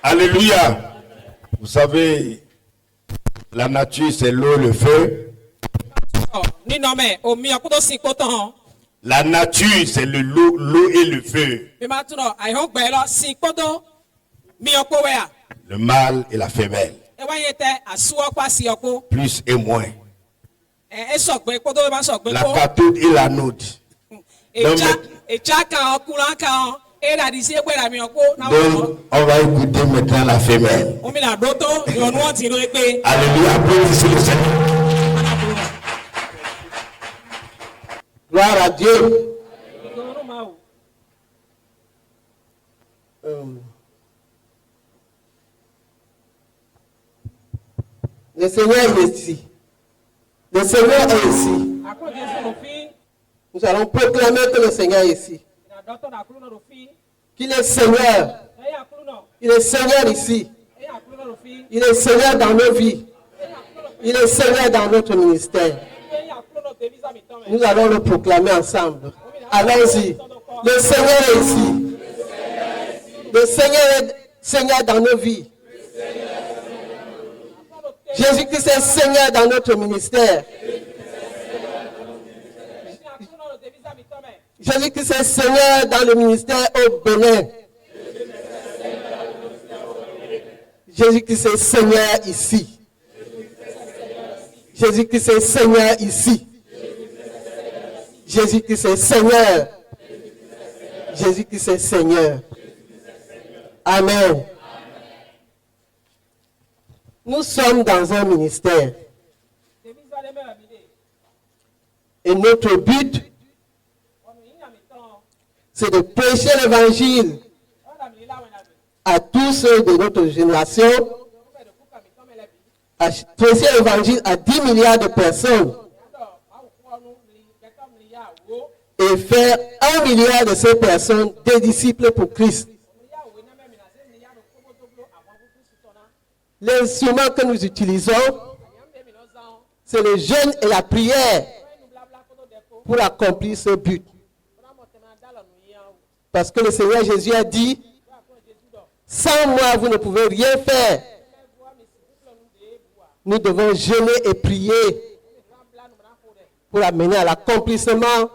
Alléluia. Vous savez, la nature c'est l'eau, le feu. La nature c'est l'eau et le feu. Le mâle et la femelle. Plus et moins. La cathode et l'anode. Donc, on va écouter maintenant la femelle. Alléluia, applaudissez le Seigneur. Gloire à Dieu. Le Seigneur est ici. Le Seigneur est ici. Nous allons proclamer que le Seigneur est ici. Qu'il est Seigneur. Il est Seigneur ici. Il est Seigneur dans nos vies. Il est Seigneur dans notre ministère. Nous allons le proclamer ensemble. Allons-y. Le Seigneur est ici. Le Seigneur est Seigneur dans nos vies. Jésus-Christ est Seigneur dans notre ministère. Jésus-Christ est Seigneur dans le ministère au Bénin. Jésus-Christ est Seigneur ici. Jésus-Christ est Seigneur ici. Jésus-Christ est Seigneur. Jésus-Christ est Seigneur. Amen. Nous sommes dans un ministère. Et notre but, c'est de prêcher l'évangile à tous ceux de notre génération, à prêcher l'évangile à 10 milliards de personnes et faire 1 milliard de ces personnes des disciples pour Christ. L'instrument que nous utilisons, c'est le jeûne et la prière pour accomplir ce but. Parce que le Seigneur Jésus a dit, sans moi vous ne pouvez rien faire. Nous devons jeûner et prier pour amener à l'accomplissement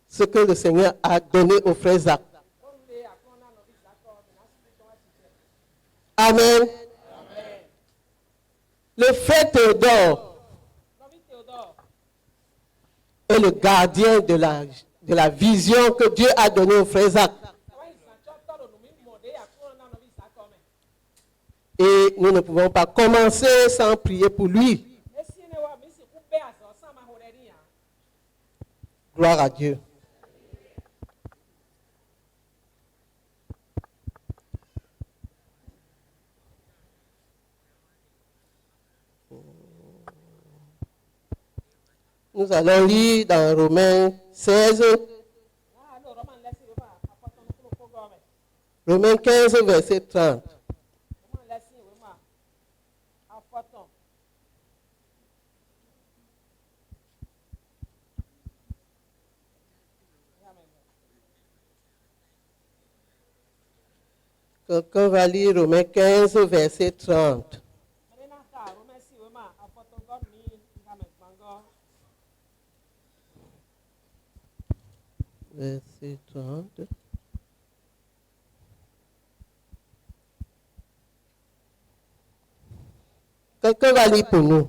ce que le Seigneur a donné aux frères Zach. Amen. Le frère Théodore est le gardien de la vision que Dieu a donnée aux frères Zach. Et nous ne pouvons pas commencer sans prier pour lui. Gloire à Dieu. Nous allons lire dans Romains 16, Romains 15, verset 30. Quelqu'un va lire Romains 15, verset 30. Verset 30. Quelqu'un va lire pour nous.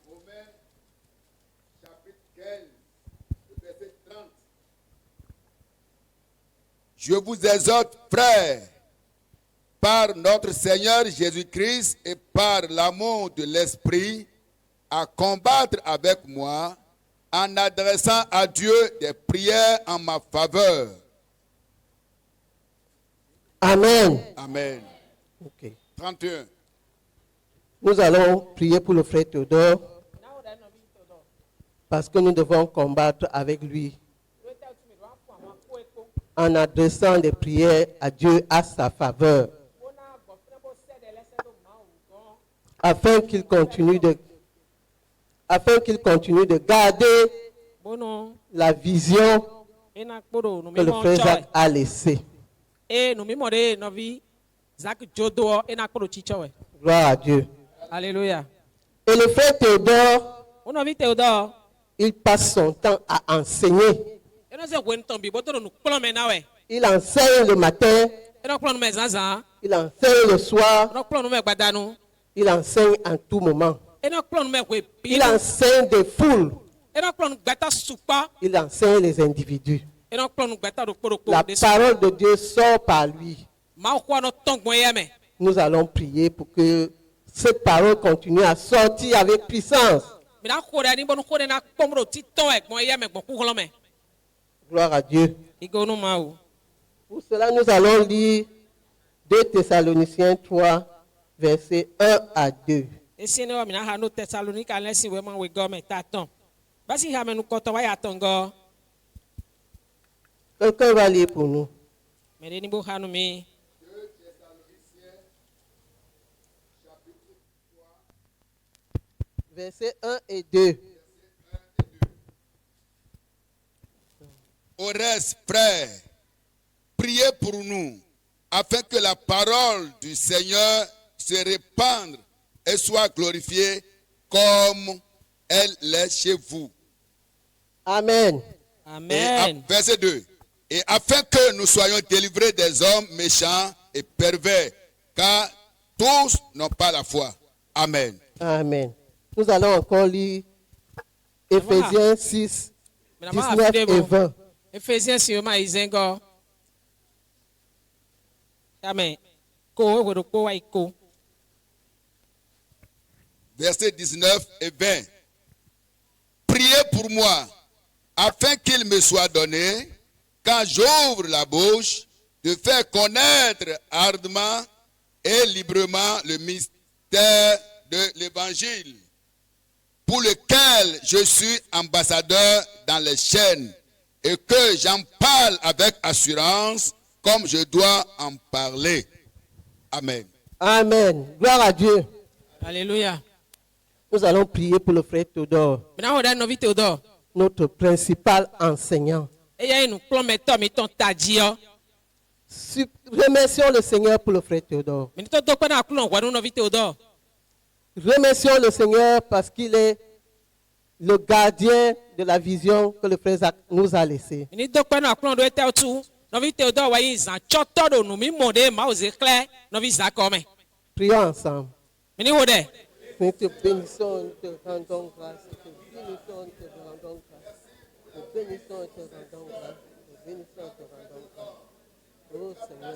Romains, chapitre 15, le verset 30. Je vous exhorte, frères, par notre Seigneur Jésus-Christ et par l'amour de l'Esprit, à combattre avec moi en adressant à Dieu des prières en ma faveur. Amen. Amen. Ok. 31. Nous allons prier pour le frère Théodore parce que nous devons combattre avec lui en adressant des prières à Dieu à sa faveur afin qu'il continue de garder la vision que le frère Jacques a laissée. Gloire à Dieu. Alléluia. Et le frère Théodore, il passe son temps à enseigner. Il enseigne le matin, il enseigne le soir, il enseigne en tout moment. Il enseigne des foules, il enseigne les individus. La parole de Dieu sort par lui. Nous allons prier pour que cette parole continue à sortir avec puissance. Gloire à Dieu. Pour cela, nous allons lire 2 Thessaloniciens 3, versets 1 à 2. Quelqu'un va lire pour nous. Versets 1 et 2. Au reste, frères, priez pour nous, afin que la parole du Seigneur se répande et soit glorifiée comme elle l'est chez vous. Amen. Amen. Verset 2. Et afin que nous soyons délivrés des hommes méchants et pervers, car tous n'ont pas la foi. Amen. Amen. Nous allons encore lire Éphésiens 6, 19 et 20. Éphésiens 6, Amen. Versets 19 et 20. Priez pour moi, afin qu'il me soit donné, quand j'ouvre la bouche, de faire connaître ardemment et librement le mystère de l'évangile, pour lequel je suis ambassadeur dans les chaînes, et que j'en parle avec assurance, comme je dois en parler. Amen. Amen. Gloire à Dieu. Alléluia. Nous allons prier pour le frère Théodore, notre principal enseignant. Remercions le Seigneur pour le frère Théodore. Remercions le Seigneur parce qu'il est le gardien de la vision que le frère Jacques nous a laissée. Prions ensemble. Nous te bénissons, nous te rendons grâce. Nous te bénissons, nous te rendons grâce. Nous bénissons et te rendons grâce. Nous bénissons et te rendons grâce. Oh Seigneur.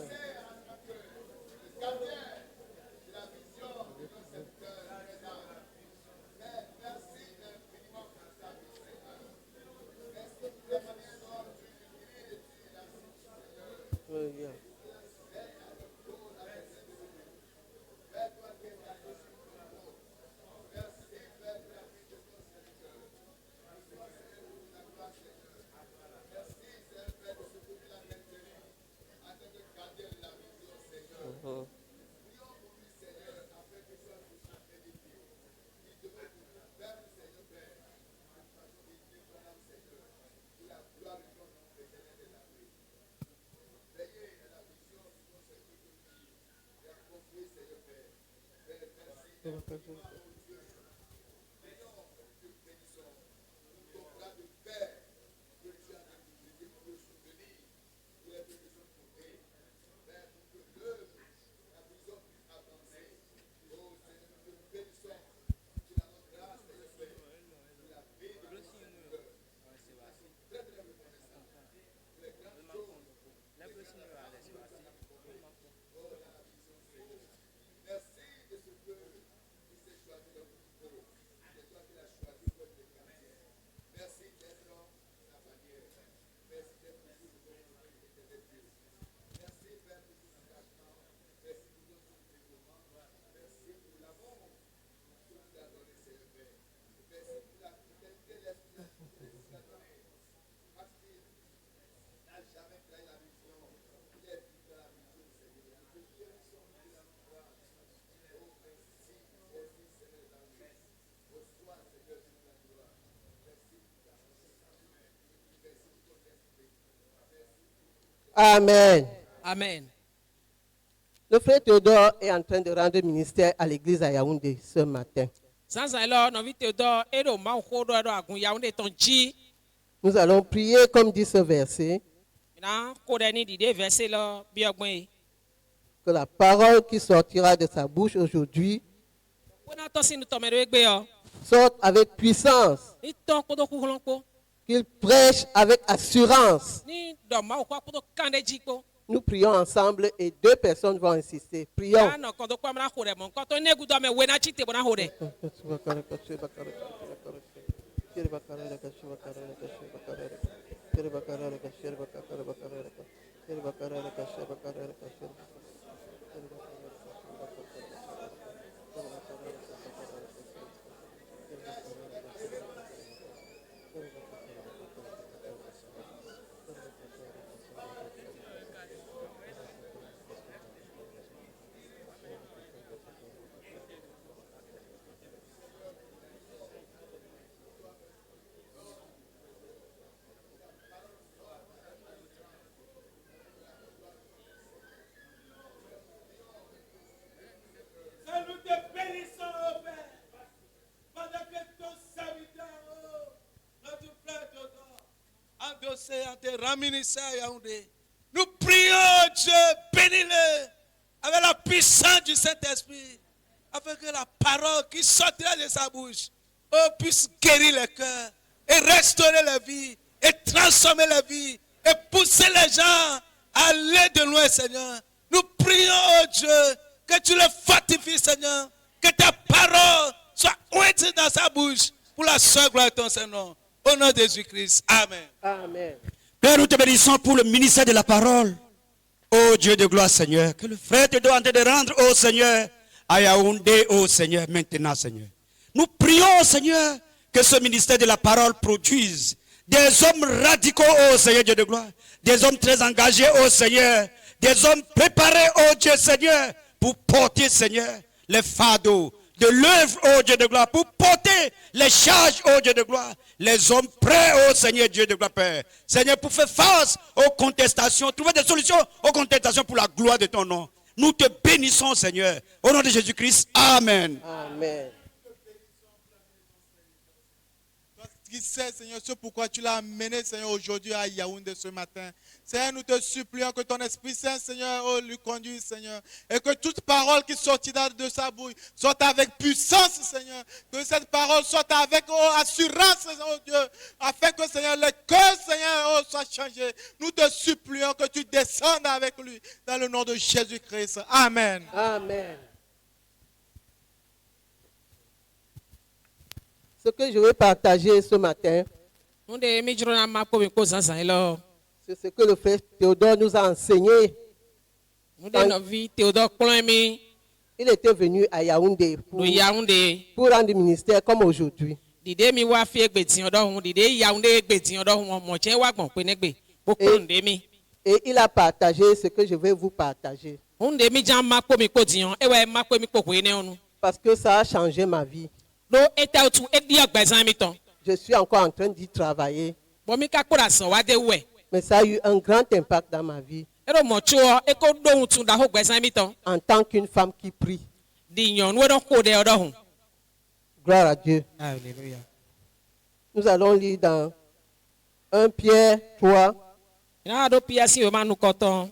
Alléluia. Amen. Amen. Le frère Théodore est en train de rendre ministère à l'église à Yaoundé ce matin. Sansan lo novi Théodore edo ma ko do agun Yaoundé ton ji. Nous allons prier comme dit ce verset, Na ko de ni dide verset lo bi ogbon yi. que la parole qui sortira de sa bouche aujourd'hui Wona to sinu to me do egbe yo. sorte avec puissance, Ni ton ko do ku hulon ko. qu'il prêche avec assurance. Ni do ma ko ko do kande ji ko. Nous prions ensemble et 2 personnes vont insister. Prions. Ya no ko do kwa mra ho de mon ko to negu do me we na chi te bona ho de. Nous te bénissons, oh Père, pendant que ton serviteur, oh, notre frère Théodore, endossé en te ramenissant à Yaoundé. Nous prions, Dieu, bénis-le avec la puissance du Saint-Esprit, afin que la parole qui sortira de sa bouche oh, puisse guérir les cœurs et restaurer la vie et transformer la vie et pousser les gens à aller de loin, Seigneur. Nous prions, oh Dieu, que tu le fortifies, Seigneur, que ta parole soit ointée dans sa bouche pour la seule gloire de ton Seigneur. Au nom de Jésus-Christ. Amen. Amen. Père, nous te bénissons pour le ministère de la parole. Ô Dieu de gloire, Seigneur, que le frère te doit en train de rendre, ô Seigneur, à Yaoundé, ô Seigneur, maintenant, Seigneur. Nous prions, Seigneur, que ce ministère de la parole produise des hommes radicaux, ô Seigneur Dieu de gloire, des hommes très engagés, ô Seigneur, des hommes préparés, ô Dieu Seigneur, pour porter, Seigneur, les fardeaux de l'œuvre, ô Dieu de gloire, pour porter les charges, ô Dieu de gloire, les hommes prêts, ô Seigneur Dieu de gloire, Père. Seigneur, pour faire face aux contestations, trouver des solutions aux contestations pour la gloire de ton nom. Nous te bénissons, Seigneur, au nom de Jésus-Christ. Amen. Amen. Qui sait, Seigneur, ce pourquoi tu l'as amené, Seigneur, aujourd'hui à Yaoundé ce matin. Seigneur, nous te supplions que ton Esprit Saint, Seigneur, oh, lui conduise, Seigneur. Et que toute parole qui sortira de sa bouche soit avec puissance, Seigneur. Que cette parole soit avec assurance, Seigneur, oh Dieu. Afin que, Seigneur, le cœur, Seigneur, oh, soit changé. Nous te supplions que tu descendes avec lui. Dans le nom de Jésus-Christ. Amen. Amen. Ce que je veux partager ce matin, Onde mi juro na ma ko mi ko sansan lo. c'est ce que le frère Théodore nous a enseigné. Onde novi Théodore klon mi Il était venu à Yaoundé do Yaoundé. pour rendre ministère comme aujourd'hui. Dide mi wa fi egbe tin odo hun, dide Yaoundé egbe tin odo hun, mo chen wa gbon pe negbe. Bo ko nde mi. Et il a partagé ce que je vais vous partager. Onde mi jan ma ko mi ko tin, e wa ma ko mi ko ko ene onu. Parce que ça a changé ma vie. Do eta otu e di ogbezan mi ton. Je suis encore en train d'y travailler. Bo mi ka ko ra san wa de we. Mais ça a eu un grand impact dans ma vie Ero mo cho e ko do hun tun da ho ogbezan mi ton. en tant qu'une femme qui prie. Di yan we don ko de odo hun. Gloire à Dieu. Hallelujah. Nous allons lire dans 1 Pierre 3. Ina do pia si o ma nu ko ton.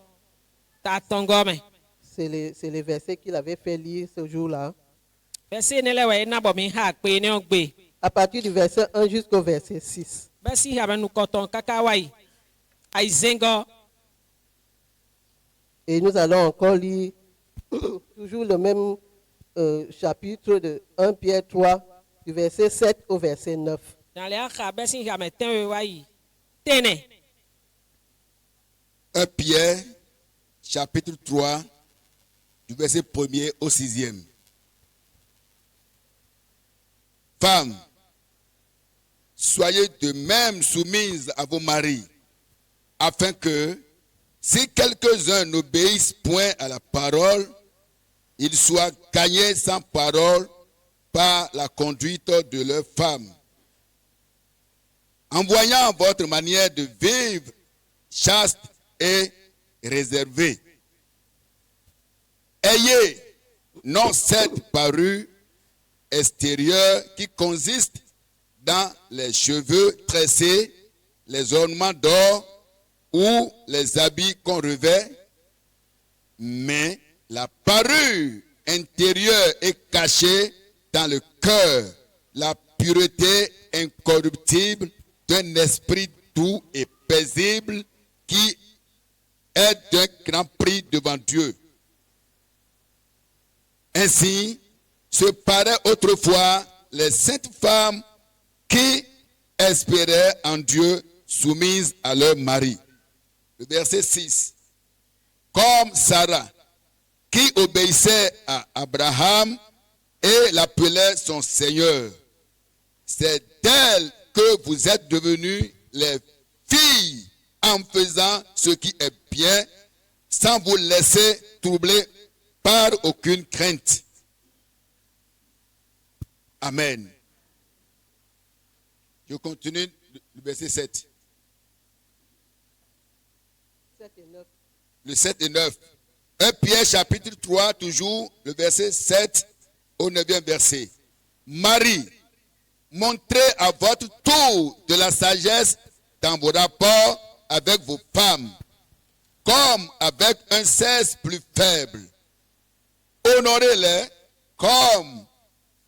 Ta ton go me. C'est les versets qu'il avait fait lire ce jour-là. Besi ne le we na bo mi ha pe ne ogbe. À partir du verset 1 jusqu'au verset 6. Besi ha ba nu ko ton kaka wai. Ai zengo. Et nous allons encore lire toujours le même chapitre de 1 Pierre 3, du verset 7 au verset 9. Dans les ha besi ha me ten we wai. Tene. 1 Pierre, chapitre 3, du verset 1er au 6e. Femmes, soyez de même soumises à vos maris, afin que, si quelques-uns n'obéissent point à la parole, ils soient gagnés sans parole par la conduite de leurs femmes. En voyant votre manière de vivre chaste et réservée. Ayez non cette parure extérieure qui consiste dans les cheveux tressés, les ornements d'or ou les habits qu'on revêt, mais la parure intérieure est cachée dans le cœur, la pureté incorruptible d'un esprit doux et paisible qui est d'un grand prix devant Dieu. Ainsi se paraient autrefois les saintes femmes qui espéraient en Dieu, soumises à leur mari. Le verset 6. Comme Sarah, qui obéissait à Abraham et l'appelait son Seigneur. C'est d'elle que vous êtes devenus les filles en faisant ce qui est bien, sans vous laisser troubler par aucune crainte. Amen. Je continue le verset 7. 7 et 9. Le 7 et 9. 1 Pierre chapitre 3, toujours le verset 7 au 9e verset. Marie, montrez à votre tour de la sagesse dans vos rapports avec vos femmes, comme avec un sexe plus faible. Honorez-les comme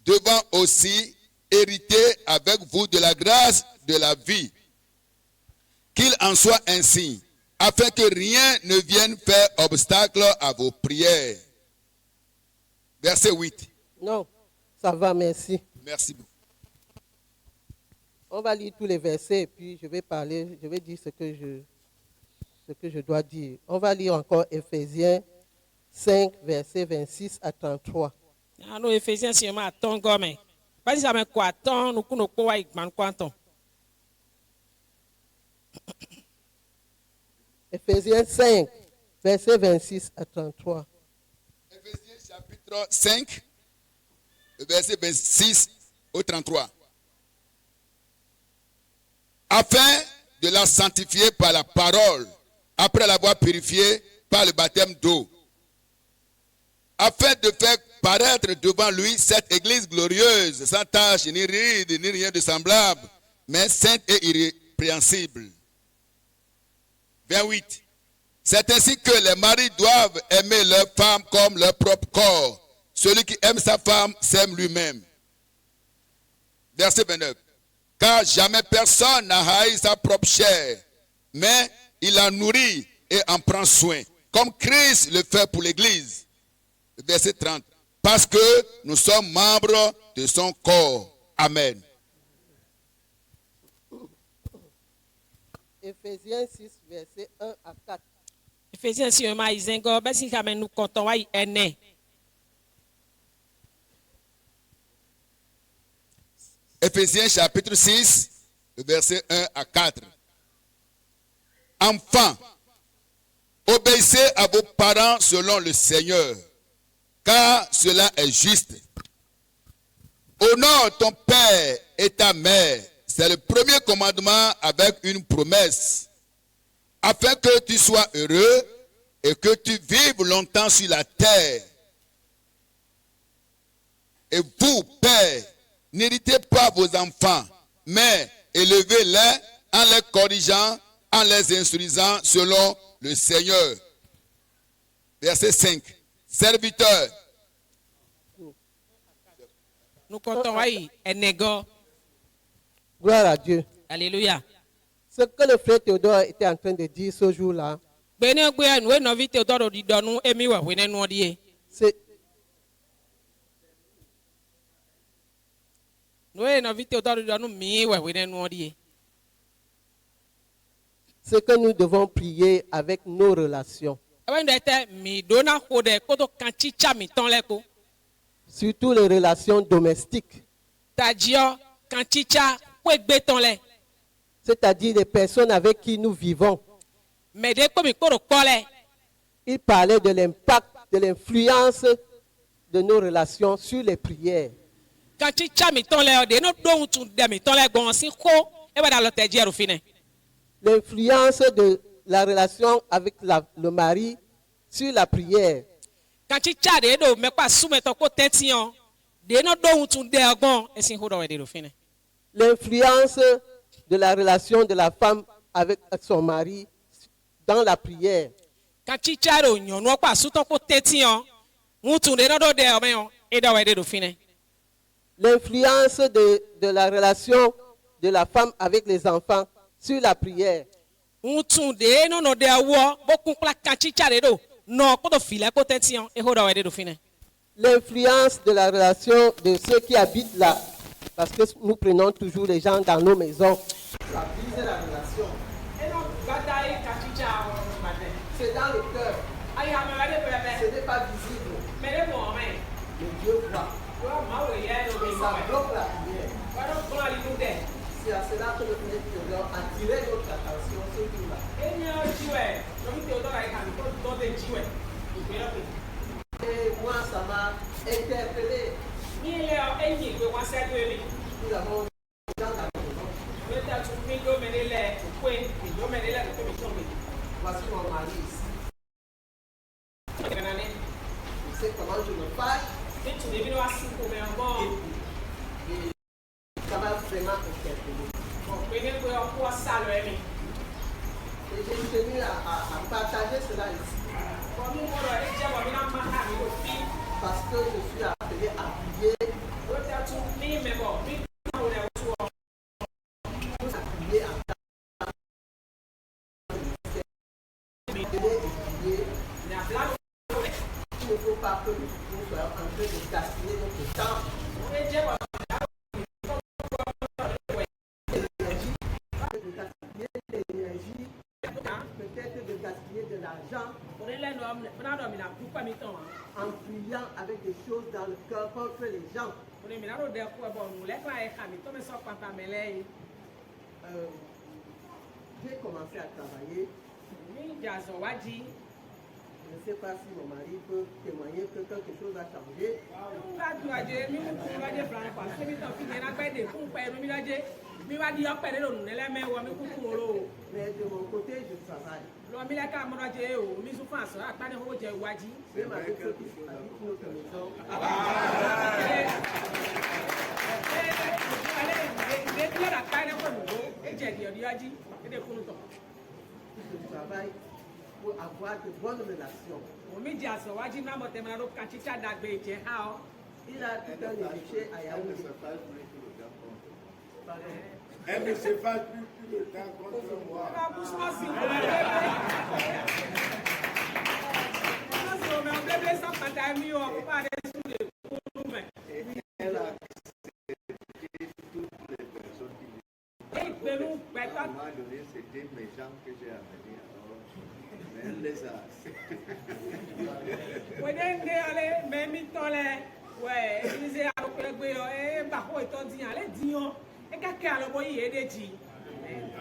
devant aussi hériter avec vous de la grâce de la vie. Qu'il en soit ainsi, afin que rien ne vienne faire obstacle à vos prières. Verset 8. Non, ça va, merci. Merci beaucoup. On va lire tous les versets et puis je vais dire ce que je dois dire. On va lire encore Éphésiens 5, versets 26 à 33. Nous Éphésiens si on attend gomme. Pas si ça me quoi attend nous nous quoi igman quoi attend. Éphésiens 5, versets 26 à 33. Éphésiens chapitre 5, verset 26 au 33. Afin de la sanctifier par la parole, après l'avoir purifiée par le baptême d'eau, afin de faire paraître devant lui cette église glorieuse, sans tache, ni ride, ni rien de semblable, mais sainte et irrépréhensible. 28. C'est ainsi que les maris doivent aimer leur femme comme leur propre corps. Celui qui aime sa femme s'aime lui-même. Verset 29. Car jamais personne n'a haï sa propre chair, mais il la nourrit et en prend soin, comme Christ le fait pour l'Église. Verset 30. Parce que nous sommes membres de son corps. Amen. Éphésiens 6, versets 1 à 4. Éphésiens si on izengo ba si kamen nous comptons wa ene. Éphésiens chapitre 6, versets 1 à 4. Enfants, obéissez à vos parents selon le Seigneur, car cela est juste. Honore ton père et ta mère. C'est le premier commandement avec une promesse, afin que tu sois heureux et que tu vives longtemps sur la terre. Et vous, pères, n'héritez pas vos enfants, mais élevez-les en les corrigeant, en les instruisant selon le Seigneur. Verset 5. Serviteurs. Nous comptons wa enego. Gloire à Dieu. Alléluia. Ce que le frère Théodore était en train de dire ce jour-là, Bene gbe nous no vi Théodore di donu emi wa we nenu odie. c'est Nous no vi Théodore di donu mi wa we nenu odie. ce que nous devons prier avec nos relations. Aba ndete mi dona hode koto kanchicha mi ton leko. Surtout les relations domestiques, Tajio kanchicha kwe gbe ton le. c'est-à-dire les personnes avec qui nous vivons. Mais de ko mi koro kole. Il parlait de l'impact, de l'influence de nos relations sur les prières. Kanchicha mi ton le de no do untu de mi ton le gon si ko e ba da lo teji eru fine. L'influence de la relation avec le mari sur la prière. Quand tcha de do me pa soumet to ko tetian. De no do utun de agbon e sin hodo we de do fine. L'influence de la relation de la femme avec son mari dans la prière. Quand tcha do nyon no pa su to ko tetian. Utun de no do de agbon e do we de do fine. L'influence de la relation de la femme avec les enfants sur la prière. Utun de no de awo bokun pla kan tcha de do. No ko do file ko tetian e hodo we de do fine. L'influence de la relation de ceux qui habitent là, parce que nous prenons toujours les gens dans nos maisons. Ça brise la relation. C'est dans le cœur. Ce n'est pas visible. Mais Dieu voit. Et ça bloque la prière. C'est à cela que le Père Théodore a attiré notre attention sur tout là. Et moi, ça m'a interpellé. Nous avons dans la maison. Voici mon mari ici. Je sais comment je me parle. Et ça m'a vraiment interpellé. Et j'ai tenu à partager cela ici. Parce que je suis appelé à prier. Il ne faut pas que nous soyons en train de gaspiller notre temps. Peut-être de gaspiller de l'argent en priant avec des choses dans le cœur contre les gens. J'ai commencé à travailler. Je ne sais pas si mon mari peut témoigner que quelque chose a changé. Mais de mon côté, je travaille. Même avec ceux qui habitent notre maison. Je travaille pour avoir de bonnes relations. Il a tout un évêché à Yaoundé. Elle ne se passe plus le temps contre moi. Elle a accepté toutes les personnes qui lui ont à un moment donné, c'était mes gens que j'ai amenés. Mais elle les a acceptés.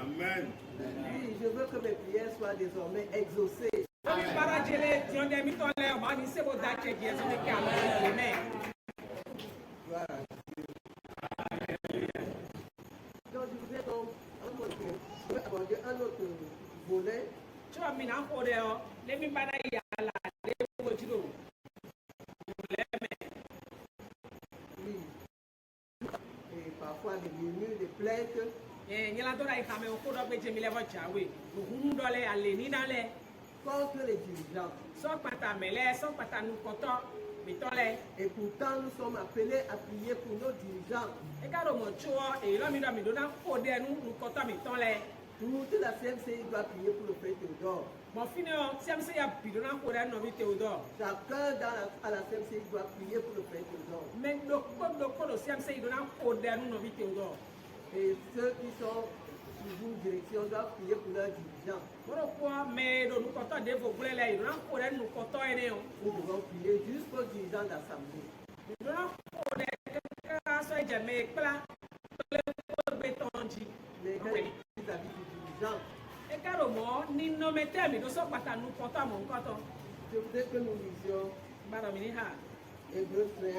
Amen. Oui, je veux que mes prières soient désormais exaucées. Voilà. Donc, je voudrais donc aborder un autre volet. Oui. Et parfois des murmures, des plaintes. Contre les dirigeants. Et pourtant, nous sommes appelés à prier pour nos dirigeants. Toute la CMCI doit prier pour le frère Théodore. Chacun à la CMCI doit prier pour le frère Théodore. Et ceux qui sont sous une direction doivent prier pour leurs dirigeants. Nous devons prier jusqu'aux dirigeants d'assemblée. Mais quand ils habitent les dirigeants, je voudrais que nous lisions Hébreux 13,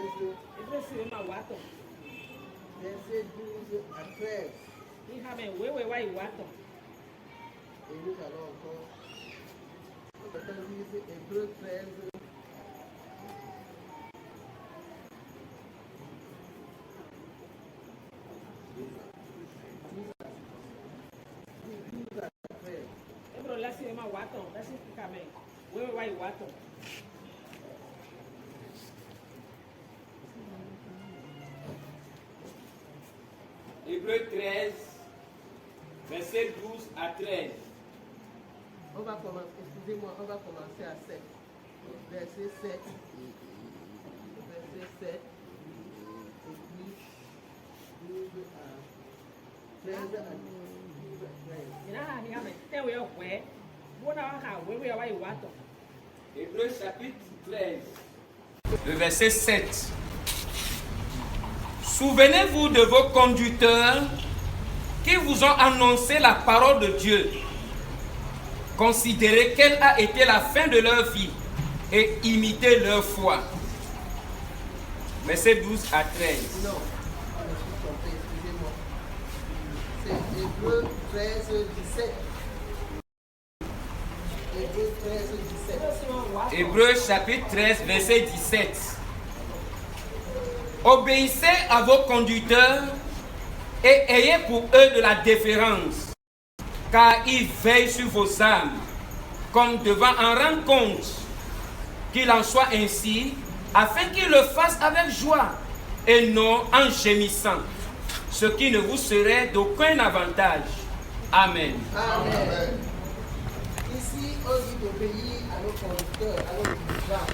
versets 12 à 13. Et nous allons encore Quelqu'un lise Hébreux 13. Hébreux 13, verset 12 à 13. On va commencer, excusez-moi, on va commencer à 7. Verset 7. Verset 7. Et puis 12 à 13 à 13. Hébreux chapitre 13, le verset 7. Souvenez-vous de vos conducteurs qui vous ont annoncé la parole de Dieu. Considérez quelle a été la fin de leur vie et imitez leur foi. Verset 12 à 13. Non, je me suis trompé, excusez-moi. C'est Hébreux 13, 17. Hébreux 13, 17. Hébreux chapitre 13, verset 17. Obéissez à vos conducteurs et ayez pour eux de la déférence, car ils veillent sur vos âmes, comme devant en rendre compte. Qu'il en soit ainsi, afin qu'ils le fassent avec joie et non en gémissant, ce qui ne vous serait d'aucun avantage. Amen. Amen. Ici, on dit d'obéir à nos conducteurs, à nos dirigeants.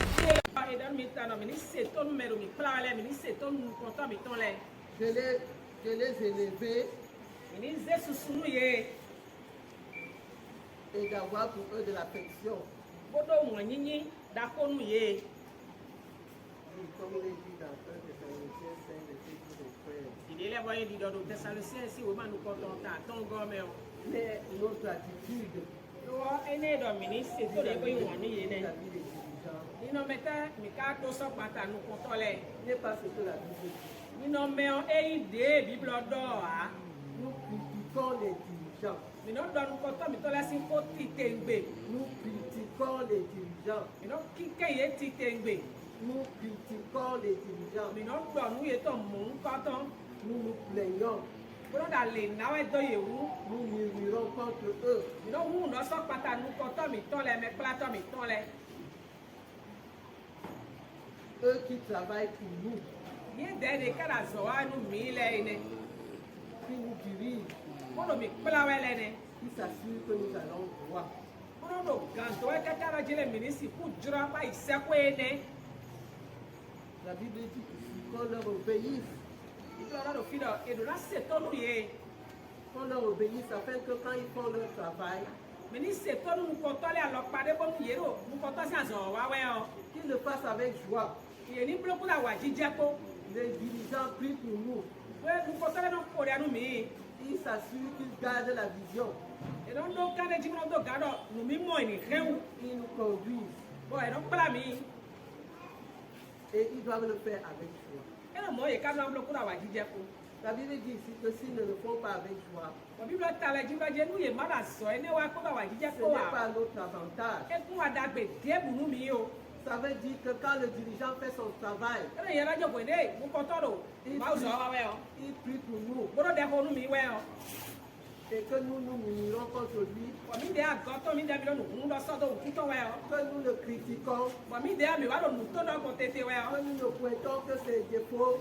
Je les élevés et d'avoir pour eux de l'affection. Comme on est dit dans 1 Thessaloniciens 5, verset 12 et 13. Mais notre attitude n'est pas ce que la Bible dit. Nous critiquons les dirigeants. Nous critiquons les dirigeants. Nous critiquons les dirigeants. Nous nous plaignons. Nous murmurons contre eux. Eux qui travaillent pour nous, qui nous dirigent, qui s'assurent que nous allons droit. La Bible dit qu'on leur obéisse. Qu'on leur obéisse afin que quand ils font leur travail, qu'ils le fassent avec joie. Les dirigeants prient pour nous. Ils s'assurent qu'ils gardent la vision. Ils nous conduisent. Et ils doivent le faire avec joie. La Bible dit ici que s'ils ne le font pas avec joie, ce n'est pas notre avantage. Ça veut dire que quand le dirigeant fait son travail, il prie pour nous. Et que nous nous murmurons contre lui, que nous le critiquons, que nous ne pointons que ses défauts.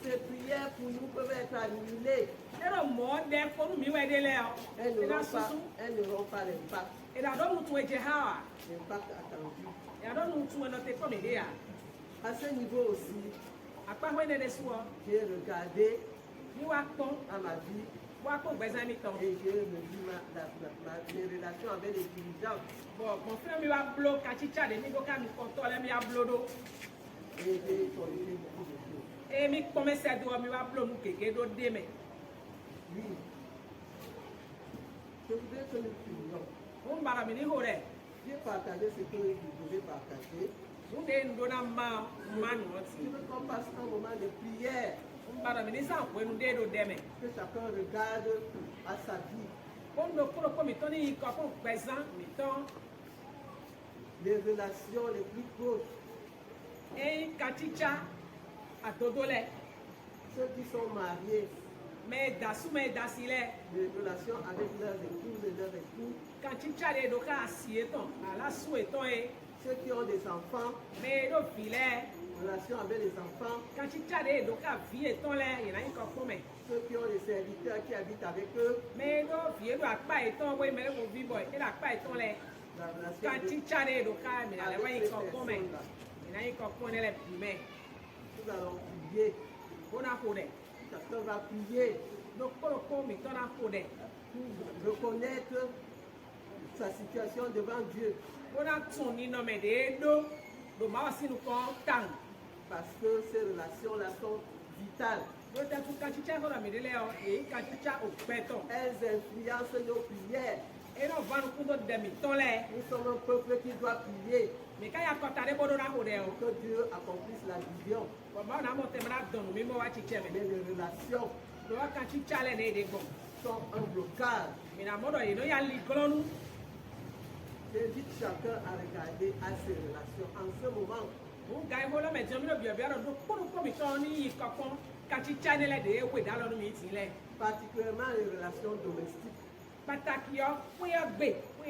Ces prières pour nous peuvent être annulées. Elles n'auront pas l'impact. L'impact attendu. À ce niveau aussi, j'ai regardé à ma vie et j'ai revu mes relations avec les dirigeants. Et j'ai corrigé beaucoup de choses. Oui. Je voudrais que nous prions. J'ai partagé ce que je devais partager. Je veux qu'on passe un moment de prière. Que chacun regarde à sa vie. Les relations les plus proches. Ceux qui sont mariés. Les relations avec leurs époux et leurs époux. Ceux qui ont des enfants. Relations avec les enfants. Ceux qui ont des serviteurs qui habitent avec eux. La relation avec ces personnes-là. Nous allons prier. Chacun va prier pour reconnaître sa situation devant Dieu. Parce que ces relations-là sont vitales. Elles influencent nos prières. Nous sommes un peuple qui doit prier pour que Dieu accomplisse la vision. Mais les relations sont un blocage. J'invite chacun à regarder à ses relations en ce moment. Particulièrement les relations domestiques. Les gens avec qui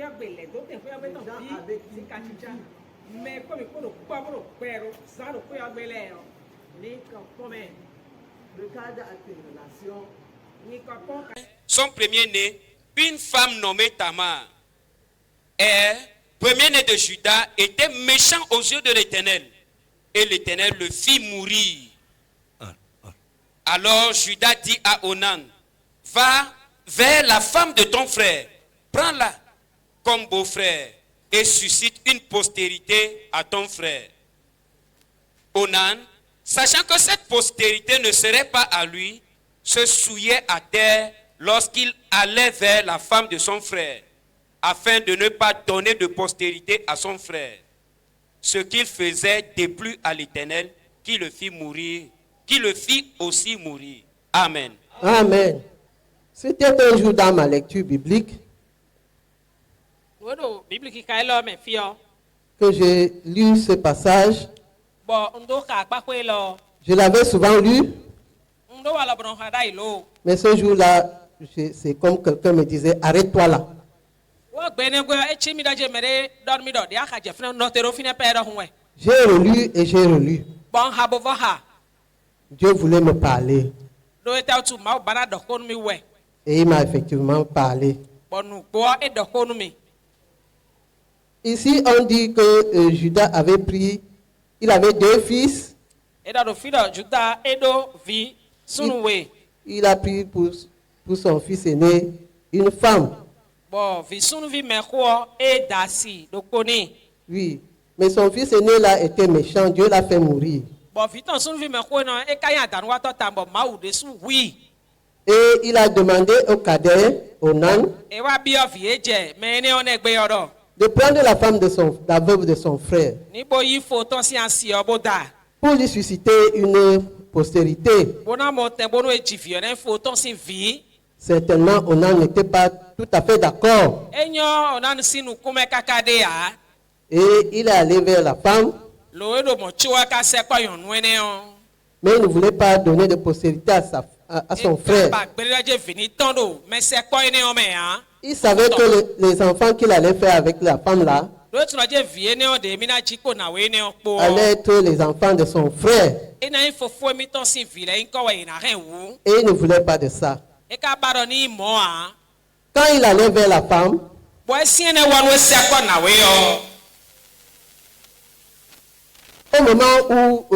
regarde à tes relations. Son premier-né, une femme nommée Tamar. Et premier-né de Juda était méchant aux yeux de l'Éternel. Et l'Éternel le fit mourir. Alors Juda dit à Onan, va vers la femme de ton frère, prends-la comme beau-frère et suscite une postérité à ton frère. Onan, sachant que cette postérité ne serait pas à lui, se souillait à terre lorsqu'il allait vers la femme de son frère, afin de ne pas donner de postérité à son frère. Ce qu'il faisait déplut à l'Éternel, qui le fit mourir, qui le fit aussi mourir. Amen. Amen. C'était un jour dans ma lecture biblique que j'ai lu ce passage. Je l'avais souvent lu, mais ce jour-là, c'est comme quelqu'un me disait, arrête-toi là. J'ai relu et j'ai relu. Dieu voulait me parler. Et il m'a effectivement parlé. Ici, on dit que Judas avait pris, il avait 2 fils. Il a pris pour son fils aîné une femme. Oui, mais son fils aîné là était méchant, Dieu l'a fait mourir. Et il a demandé au cadet, Onan, de prendre la femme la veuve de son frère pour lui susciter une postérité. Certainement, Onan n'était pas tout à fait d'accord. Et il est allé vers la femme, mais il ne voulait pas donner de postérité à son frère. Il savait que les enfants qu'il allait faire avec la femme là allaient être les enfants de son frère. Et il ne voulait pas de ça. Quand il allait vers la femme, au moment où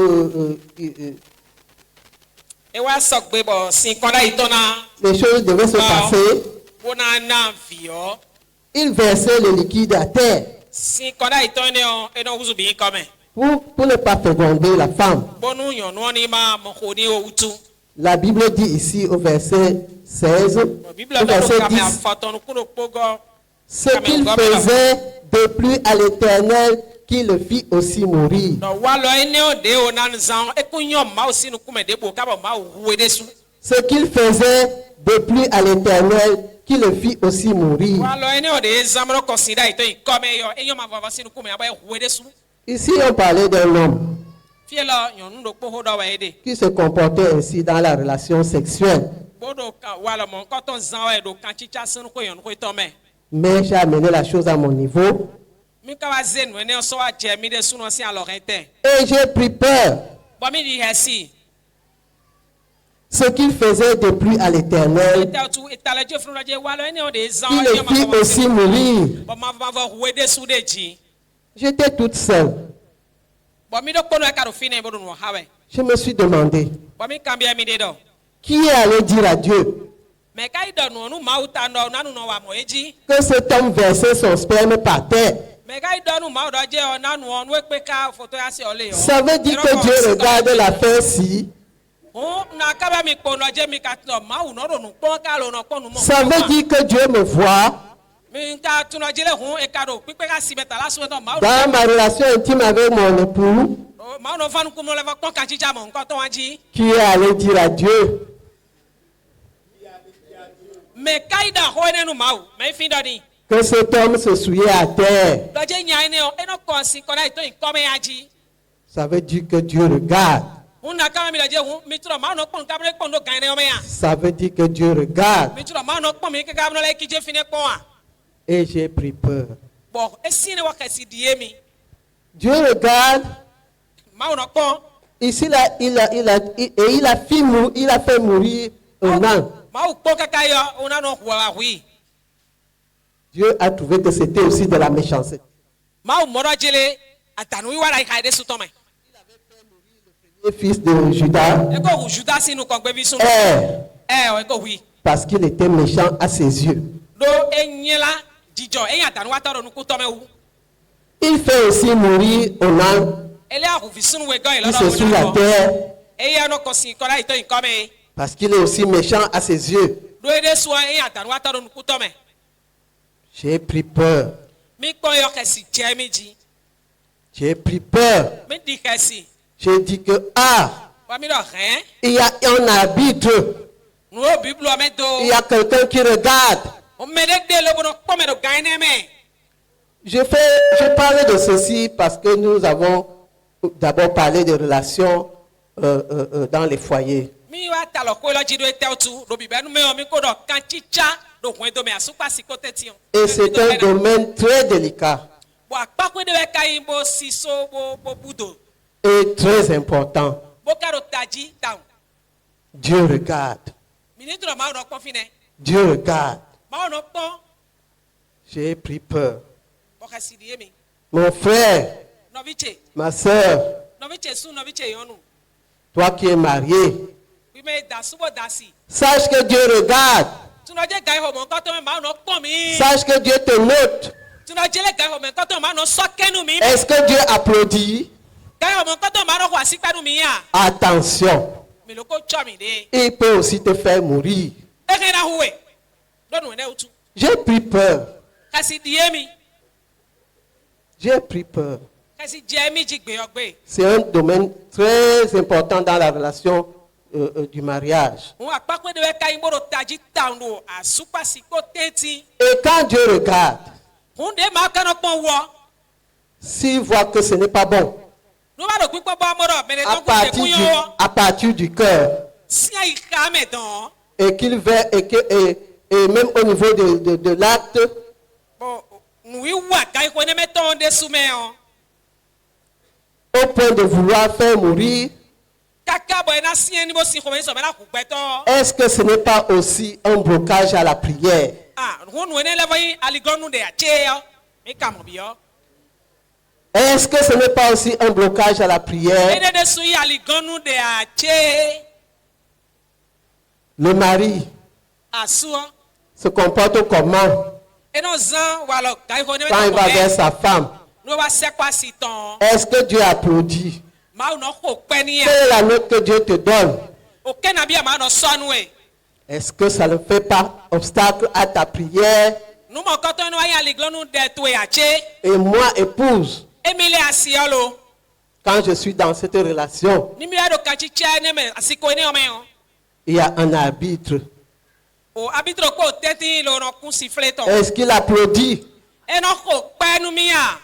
les choses devaient se passer, il versait le liquide à terre pour ne pas féconder la femme. La Bible dit ici au verset 16, au verset 10, ce qu'il faisait de plus à l'Éternel, qui le fit aussi mourir. Ce qu'il faisait de plus à l'Éternel, qui le fit aussi mourir. Walo ene o de zamro consider ito ikome yo enyo ma vava sinu kume aba huede su. Ici, on parlait d'un homme Fielo nyonu do po hodo wa ede. qui se comportait ainsi dans la relation sexuelle. Bodo ka wala mon koton zan wa do kan chicha sinu ko yon ko itome. Mais j'ai amené la chose à mon niveau Mi ka wa zen wene so wa je mi de sunu si alorente. et j'ai pris peur. Bo mi di hesi. Ce qu'il faisait de plus à l'Éternel, Ita tu itale je funu je walo ene o de zan il le fit aussi mourir. Bo ma vava huede su de ji. J'étais toute seule. Bo mi do kono ka do fine bodo no hawe. Je me suis demandé, Bo mi kambia mi de do. qui est allé dire à Dieu Me kai do no nu mauta no nanu no wa mo eji. que cet homme versait son sperme par terre? Me kai do nu maudo je o nanu on we pe ka photo ya se ole yo. Ça veut dire que Dieu regarde l'affaire-ci. Oh, na kaba mi kono je mi ka to mau no ro nu pon ka lo no pon nu mo. Ça veut dire que Dieu me voit Mi ka tuno jele hu e ka do pipe ka sibeta la so to mau. dans ma relation intime avec mon époux, Oh, mau no fanu kumo le va kon ka chicha mo nko to wanji. qui est allé dire à Dieu Me kai da ho ne nu mau. Me fin do ni. que cet homme se souillait à terre. Do je nya ne o eno kon si kon ai to ikome aji. Ça veut dire que Dieu regarde. Una kama mi la je hu mi tro mau no pon ka bre pon do kan ne o me ya. Ça veut dire que Dieu regarde. Mi tro mau no pon mi ka no le ki je fine pon a. Et j'ai pris peur. Bon, esi ne wa ka si die mi. Dieu regarde. Mau no pon. Ici, il a fait mourir un âne. Mau pon kaka yo una no huwa hui. Dieu a trouvé que c'était aussi de la méchanceté. Mau moro jele atanu wi wara ka de su to me. Le fils de Judas E ko hu Judas sinu kon gbe bi sunu. est, O e ko hui. parce qu'il était méchant à ses yeux. Do enyela dijo enya atanu wa toro nu ku to me hu. Il fait aussi mourir un âne Ele a hu fi sunu we gan qui lo se sur la terre E ya no ko si ko la ito ikome. parce qu'il est aussi méchant à ses yeux. Do e de so enya atanu wa toro nu ku to me. J'ai pris peur. Mi ko yo ke si je mi ji. J'ai pris peur. Mi di ke si. J'ai dit que, Wa mi do ren. il y a un arbitre. Nu Bible o me do. Il y a quelqu'un qui regarde. O me de lo bono ko me do gan ne me. Je parle de ceci parce que nous avons d'abord parlé de relations dans les foyers. Mi wa ta lo ko lo ji do eteltu do bi benu me o mi ko do kan chicha do hun do me asupa si ko tetion. Et c'est un domaine très délicat Bo akpako de we kai bo siso bo budo. et très important. Bo karo taji down. Dieu regarde. Ministre ma no kon fine. Dieu regarde. Ma no pon J'ai pris peur. bo ka si die mi. Mon frère, No viche. ma soeur, No viche su no viche yonu. toi qui es marié, Wi me da subo da si. sache que Dieu regarde. Tu no je gai ho mo ko to me ma no pon mi. Sache que Dieu te note. Tu no je le gai ho me ko to ma no so kenu mi. Est-ce que Dieu applaudit? Gai ho mo ko to ma no ho asi panu mi ya. Attention, Mi lo ko cho mi de. il peut aussi te faire mourir. E ke na huwe. Do nu ne utu. J'ai pris peur. Ka si die mi. J'ai pris peur. Ka si je mi ji gbe ogbe. C'est un domaine très important dans la relation du mariage. Un akpako de we kai bo do taji down do asupa si ko teti. Et quand Dieu regarde, Un de ma ka no pon wo. s'il voit que ce n'est pas bon, No ba do pipo bo mo do me de don ko te kun yo. à partir du cœur, Si ai ka me don. et qu'il veut, et même au niveau de l'acte, Bo nu wi wa kai ko ne me ton de sume on. au point de vouloir faire mourir, Kaka bo na sien ni bo si ko me so me na ku gbeto. est-ce que ce n'est pas aussi un blocage à la prière? Ah, hu nu ne le vai aligonu de ache yo. Mi ka mo bi yo. Est-ce que ce n'est pas aussi un blocage à la prière? Ene de su yi aligonu de ache. Le mari Asu. se comporte comment Eno zan wa lo kai ko ne me quand il ton va ko vers me. sa femme? No ba se kwa si ton. Est-ce que Dieu applaudit? Ma no ko pe ni ya. Quelle est la note que Dieu te donne? O ke na bi ma no so nu e. Est-ce que ça ne fait pas obstacle à ta prière? Nu mo ko to no ya aligonu de to e ache. Et moi, épouse, Emile asiolo. quand je suis dans cette relation, Ni mi do kachi cha ne me asiko ni o me o. il y a un arbitre. O abitro ko teti lo no kun siffler ton. Est-ce qu'il applaudit? E no ko pe nu mia.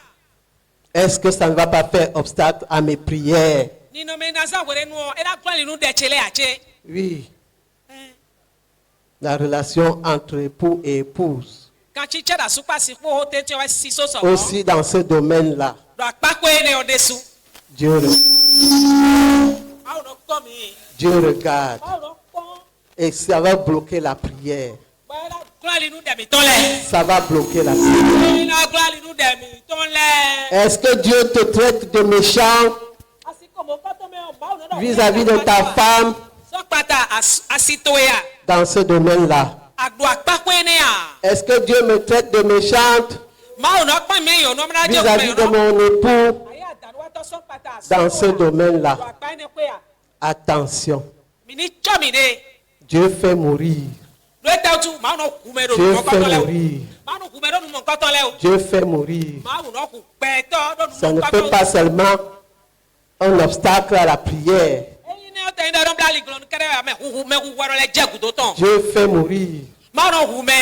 Est-ce que ça ne va pas faire obstacle à mes prières? Ni no me na za were nu o. E da plan nu de chele ache. Oui. La relation entre époux et épouse. Quand tu chera supa si ko o teti o si so so. Aussi dans ce domaine-là, Do akpa ko ene o desu. Dieu, Ma o no ko mi. Dieu regarde. Ma o no ko. Et ça va bloquer la prière. Ba da plan nu de mi ton le. Ça va bloquer la prière. Ni na plan nu de mi ton le. Est-ce que Dieu te traite de méchant Asi ko mo ka to me o ba o no do. vis-à-vis de ta femme So pata asitoya. dans ce domaine-là? Agdo akpa ko ene ya. Est-ce que Dieu me traite de méchante Ma o no pa me yo no mra je vis-à-vis de mon époux Aya dan wa to so pata. dans ce domaine-là? Do akpa ene ko ya. Attention, Mini chomi de. Dieu fait mourir. Lo ta tu ma no kume do Dieu mo ko fait to le. mourir. Ma no kume do mo ko to le o. Dieu fait mourir. Ma o no ku pe to do Ça ne mo ko peut to. pas seulement un obstacle à la prière. Eyin ne o te ndo bla li glon kere me hu waro le jegu do ton. Dieu fait mourir. Ma no hu me.